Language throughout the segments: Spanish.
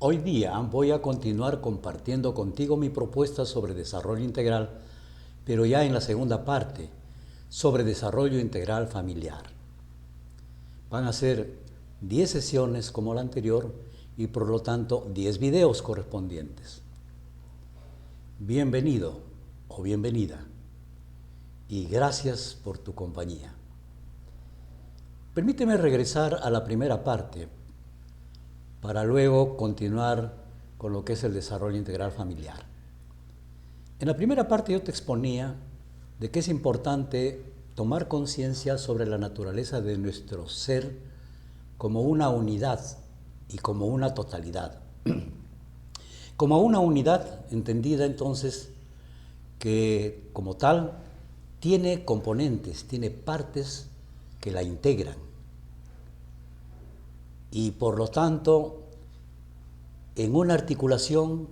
Hoy día voy a continuar compartiendo contigo mi propuesta sobre desarrollo integral, pero ya en la segunda parte, sobre desarrollo integral familiar. Van a ser 10 sesiones como la anterior y por lo tanto 10 videos correspondientes. Bienvenido o bienvenida y gracias por tu compañía. Permíteme regresar a la primera parte para luego continuar con lo que es el desarrollo integral familiar. En la primera parte yo te exponía de que es importante tomar conciencia sobre la naturaleza de nuestro ser como una unidad y como una totalidad. Como una unidad entendida entonces que como tal tiene componentes, tiene partes que la integran. Y por lo tanto, en una articulación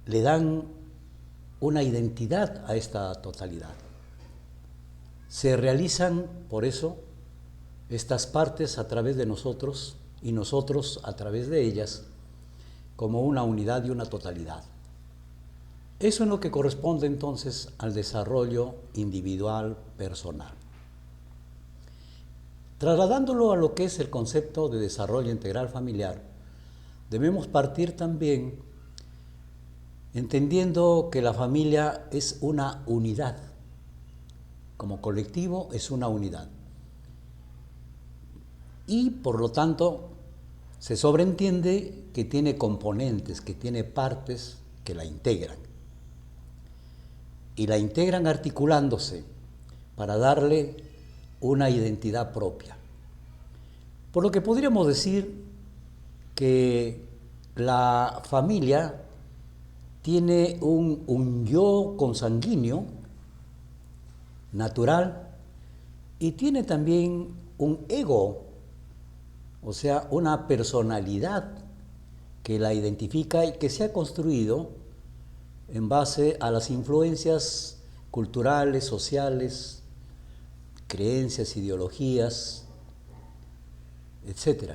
le dan una identidad a esta totalidad. Se realizan, por eso, estas partes a través de nosotros y nosotros a través de ellas como una unidad y una totalidad. Eso es lo que corresponde entonces al desarrollo individual personal. Trasladándolo a lo que es el concepto de desarrollo integral familiar, debemos partir también entendiendo que la familia es una unidad, como colectivo es una unidad. Y por lo tanto se sobreentiende que tiene componentes, que tiene partes que la integran. Y la integran articulándose para darle una identidad propia. Por lo que podríamos decir que la familia tiene un yo consanguíneo, natural, y tiene también un ego, o sea, una personalidad que la identifica y que se ha construido en base a las influencias culturales, sociales, creencias, ideologías, etc.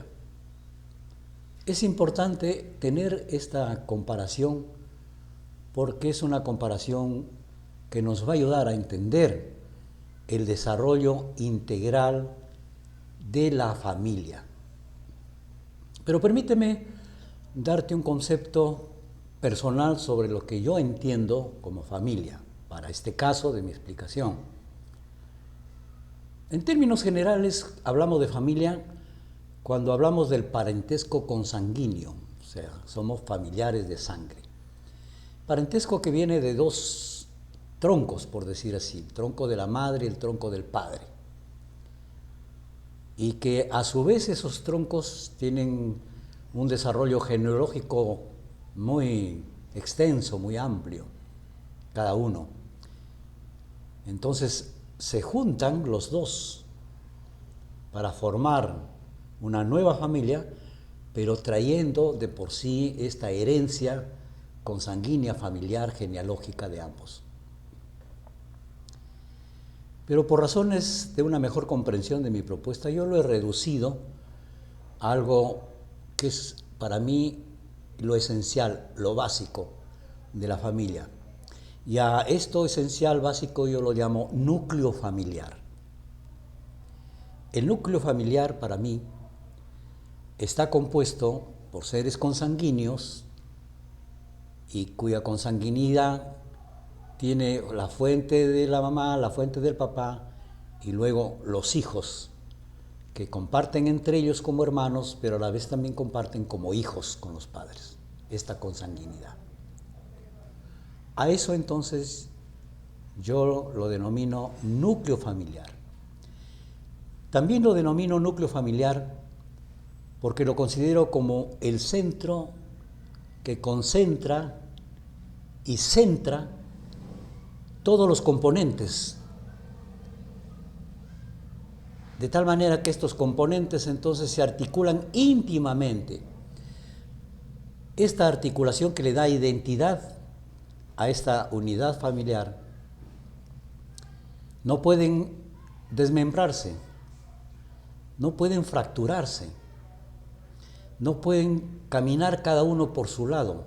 Es importante tener esta comparación porque es una comparación que nos va a ayudar a entender el desarrollo integral de la familia. Pero permíteme darte un concepto personal sobre lo que yo entiendo como familia, para este caso de mi explicación. En términos generales, hablamos de familia cuando hablamos del parentesco consanguíneo, o sea, somos familiares de sangre. Parentesco que viene de dos troncos, por decir así, el tronco de la madre y el tronco del padre. Y que a su vez esos troncos tienen un desarrollo genealógico muy extenso, muy amplio, cada uno. Entonces se juntan los dos para formar una nueva familia, pero trayendo de por sí esta herencia consanguínea, familiar, genealógica de ambos. Pero por razones de una mejor comprensión de mi propuesta, yo lo he reducido a algo que es para mí lo esencial, lo básico de la familia. Y a esto esencial, básico, yo lo llamo núcleo familiar. El núcleo familiar para mí está compuesto por seres consanguíneos y cuya consanguinidad tiene la fuente de la mamá, la fuente del papá y luego los hijos que comparten entre ellos como hermanos, pero a la vez también comparten como hijos con los padres, esta consanguinidad. A eso entonces yo lo denomino núcleo familiar. También lo denomino núcleo familiar porque lo considero como el centro que concentra y centra todos los componentes, de tal manera que estos componentes entonces se articulan íntimamente. Esta articulación que le da identidad a esta unidad familiar no pueden desmembrarse, no pueden fracturarse, no pueden caminar cada uno por su lado.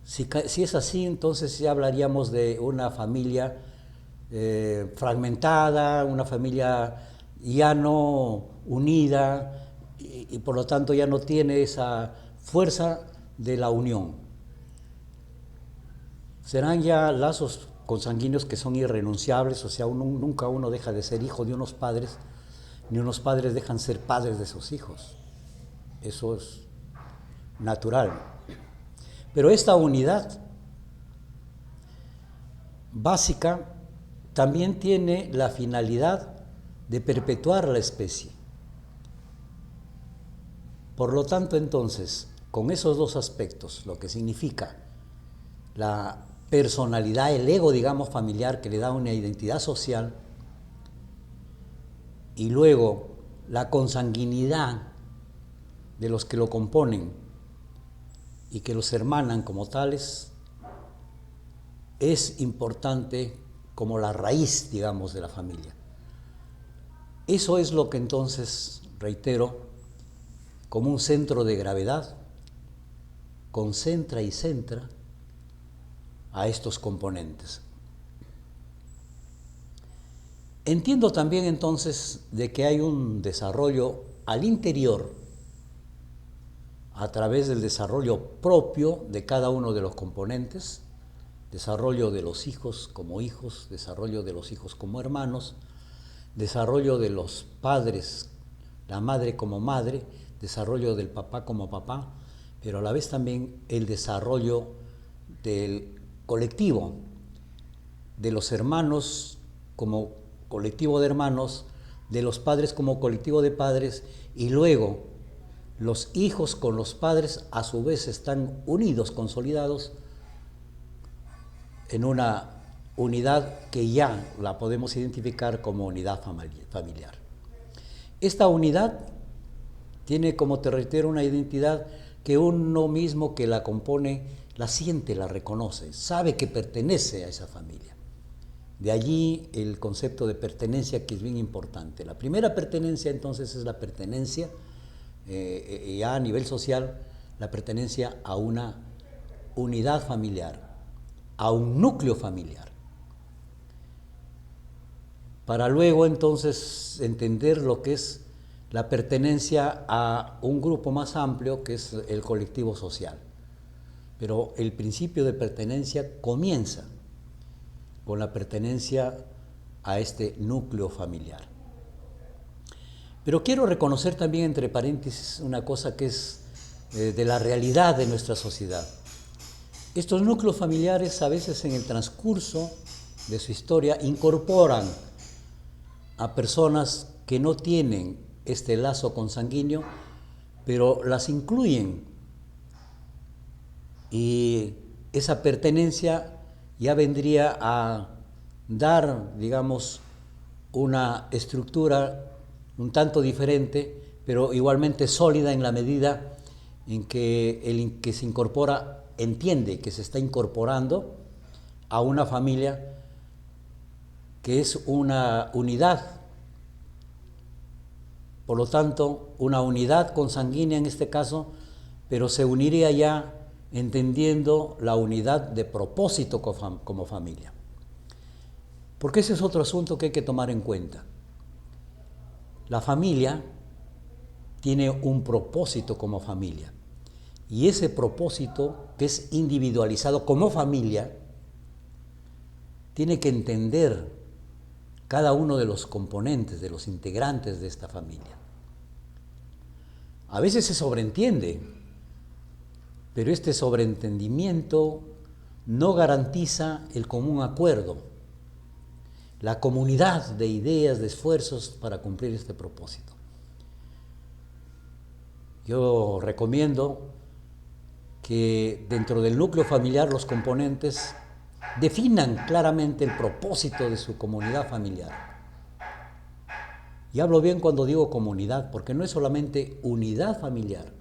Si es así, entonces ya hablaríamos de una familia fragmentada, una familia ya no unida y por lo tanto ya no tiene esa fuerza de la unión. Serán ya lazos consanguíneos que son irrenunciables, o sea, nunca uno deja de ser hijo de unos padres, ni unos padres dejan ser padres de sus hijos. Eso es natural. Pero esta unidad básica también tiene la finalidad de perpetuar la especie. Por lo tanto, entonces, con esos dos aspectos, lo que significa la personalidad, el ego, digamos, familiar, que le da una identidad social, y luego la consanguinidad de los que lo componen y que los hermanan como tales, es importante como la raíz, digamos, de la familia. Eso es lo que entonces, reitero, como un centro de gravedad, concentra y centra a estos componentes. Entiendo también entonces de que hay un desarrollo al interior a través del desarrollo propio de cada uno de los componentes, desarrollo de los hijos como hijos, desarrollo de los hijos como hermanos, desarrollo de los padres, la madre como madre, desarrollo del papá como papá, pero a la vez también el desarrollo del colectivo, de los hermanos como colectivo de hermanos, de los padres como colectivo de padres, y luego los hijos con los padres a su vez están unidos, consolidados en una unidad que ya la podemos identificar como unidad familiar. Esta unidad tiene, como te reitero, una identidad que uno mismo que la compone la siente, la reconoce, sabe que pertenece a esa familia. De allí el concepto de pertenencia, que es bien importante. La primera pertenencia entonces es la pertenencia, ya a nivel social, la pertenencia a una unidad familiar, a un núcleo familiar. Para luego entonces entender lo que es la pertenencia a un grupo más amplio, que es el colectivo social. Pero el principio de pertenencia comienza con la pertenencia a este núcleo familiar. Pero quiero reconocer también, entre paréntesis, una cosa que es de la realidad de nuestra sociedad. Estos núcleos familiares a veces en el transcurso de su historia incorporan a personas que no tienen este lazo consanguíneo, pero las incluyen, y esa pertenencia ya vendría a dar, digamos, una estructura un tanto diferente, pero igualmente sólida en la medida en que el que se incorpora entiende que se está incorporando a una familia que es una unidad. Por lo tanto, una unidad consanguínea en este caso, pero se uniría ya entendiendo la unidad de propósito como familia. Porque ese es otro asunto que hay que tomar en cuenta. La familia tiene un propósito como familia, y ese propósito, que es individualizado como familia, tiene que entender cada uno de los componentes, de los integrantes de esta familia. A veces se sobreentiende, pero este sobreentendimiento no garantiza el común acuerdo, la comunidad de ideas, de esfuerzos para cumplir este propósito. Yo recomiendo que dentro del núcleo familiar los componentes definan claramente el propósito de su comunidad familiar. Y hablo bien cuando digo comunidad, porque no es solamente unidad familiar,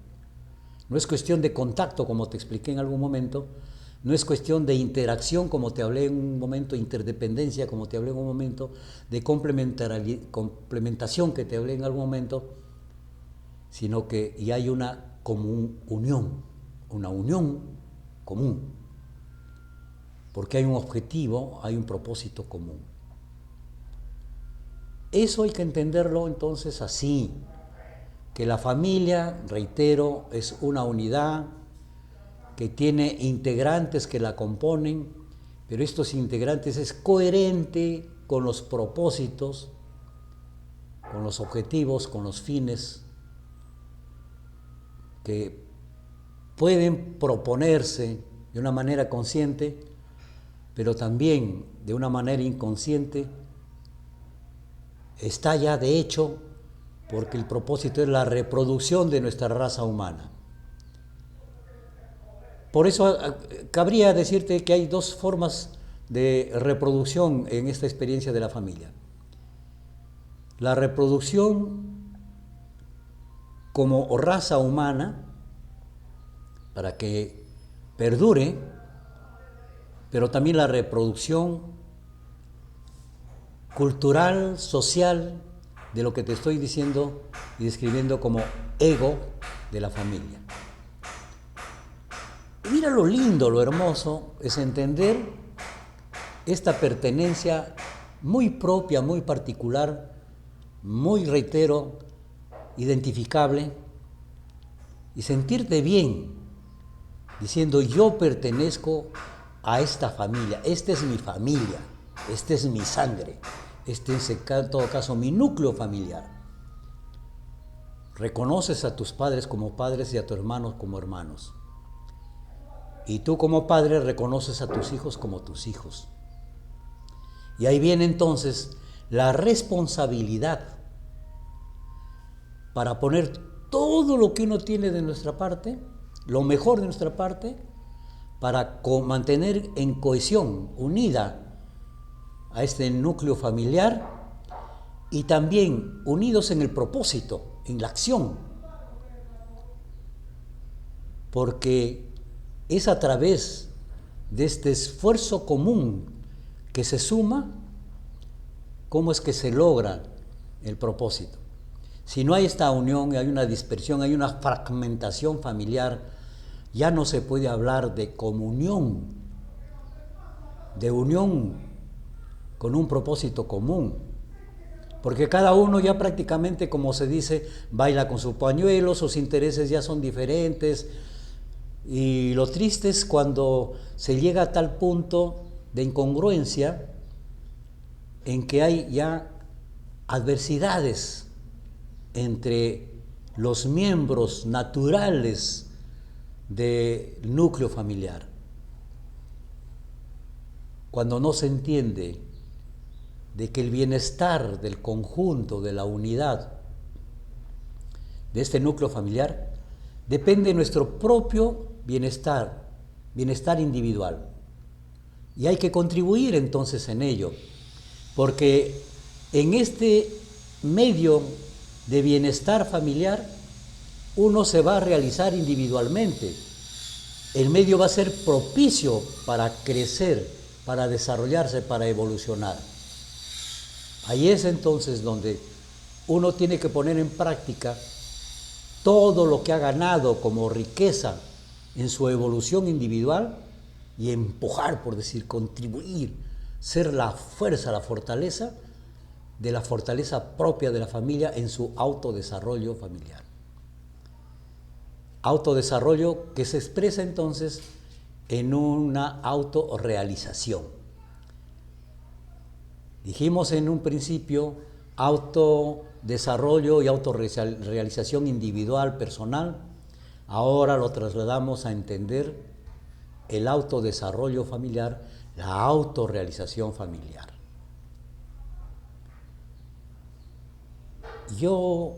no es cuestión de contacto, como te expliqué en algún momento, no es cuestión de interacción, como te hablé en un momento, interdependencia, como te hablé en un momento, de complementación, que te hablé en algún momento, sino que y hay una común unión, una unión común, porque hay un objetivo, hay un propósito común. Eso hay que entenderlo entonces así, que la familia, reitero, es una unidad que tiene integrantes que la componen, pero estos integrantes es coherente con los propósitos, con los objetivos, con los fines que pueden proponerse de una manera consciente, pero también de una manera inconsciente. Está ya de hecho, porque el propósito es la reproducción de nuestra raza humana. Por eso cabría decirte que hay dos formas de reproducción en esta experiencia de la familia. La reproducción como raza humana, para que perdure, pero también la reproducción cultural, social, de lo que te estoy diciendo y describiendo como ego de la familia. Y mira lo lindo, lo hermoso, es entender esta pertenencia muy propia, muy particular, muy, reitero, identificable, y sentirte bien diciendo yo pertenezco a esta familia, esta es mi familia, esta es mi sangre, este es en todo caso mi núcleo familiar. Reconoces a tus padres como padres y a tus hermanos como hermanos. Y tú como padre reconoces a tus hijos como tus hijos. Y ahí viene entonces la responsabilidad para poner todo lo que uno tiene de nuestra parte, lo mejor de nuestra parte, para mantener en cohesión, unida a este núcleo familiar y también unidos en el propósito, en la acción. Porque es a través de este esfuerzo común que se suma, cómo es que se logra el propósito. Si no hay esta unión, hay una dispersión, hay una fragmentación familiar, ya no se puede hablar de comunión, de unión con un propósito común. Porque cada uno ya prácticamente, como se dice, baila con su pañuelo, sus intereses ya son diferentes. Y lo triste es cuando se llega a tal punto de incongruencia en que hay ya adversidades entre los miembros naturales del núcleo familiar. Cuando no se entiende de que el bienestar del conjunto, de la unidad de este núcleo familiar, depende de nuestro propio bienestar individual. Y hay que contribuir entonces en ello, porque en este medio de bienestar familiar uno se va a realizar individualmente. El medio va a ser propicio para crecer, para desarrollarse, para evolucionar. Ahí es entonces donde uno tiene que poner en práctica todo lo que ha ganado como riqueza en su evolución individual y empujar, por decir, contribuir, ser la fuerza, la fortaleza de la fortaleza propia de la familia en su autodesarrollo familiar. Autodesarrollo que se expresa entonces en una autorrealización. Dijimos en un principio autodesarrollo y autorrealización individual, personal. Ahora lo trasladamos a entender el autodesarrollo familiar, la autorrealización familiar. Yo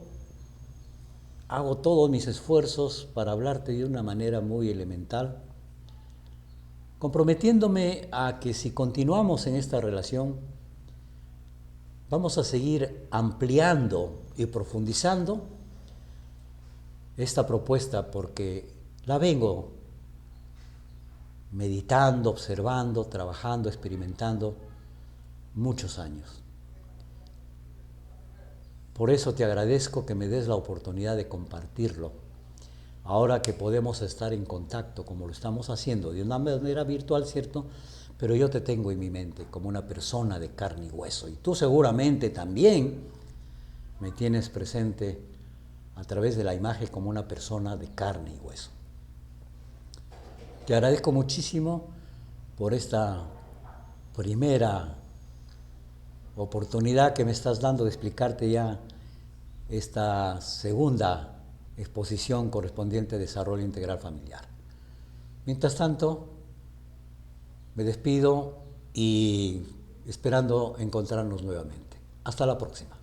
hago todos mis esfuerzos para hablarte de una manera muy elemental, comprometiéndome a que si continuamos en esta relación, vamos a seguir ampliando y profundizando esta propuesta porque la vengo meditando, observando, trabajando, experimentando muchos años. Por eso te agradezco que me des la oportunidad de compartirlo. Ahora que podemos estar en contacto como lo estamos haciendo, de una manera virtual, ¿cierto? Pero yo te tengo en mi mente como una persona de carne y hueso. Y tú seguramente también me tienes presente a través de la imagen como una persona de carne y hueso. Te agradezco muchísimo por esta primera oportunidad que me estás dando de explicarte ya esta segunda exposición correspondiente a desarrollo integral familiar. Mientras tanto, me despido y esperando encontrarnos nuevamente. Hasta la próxima.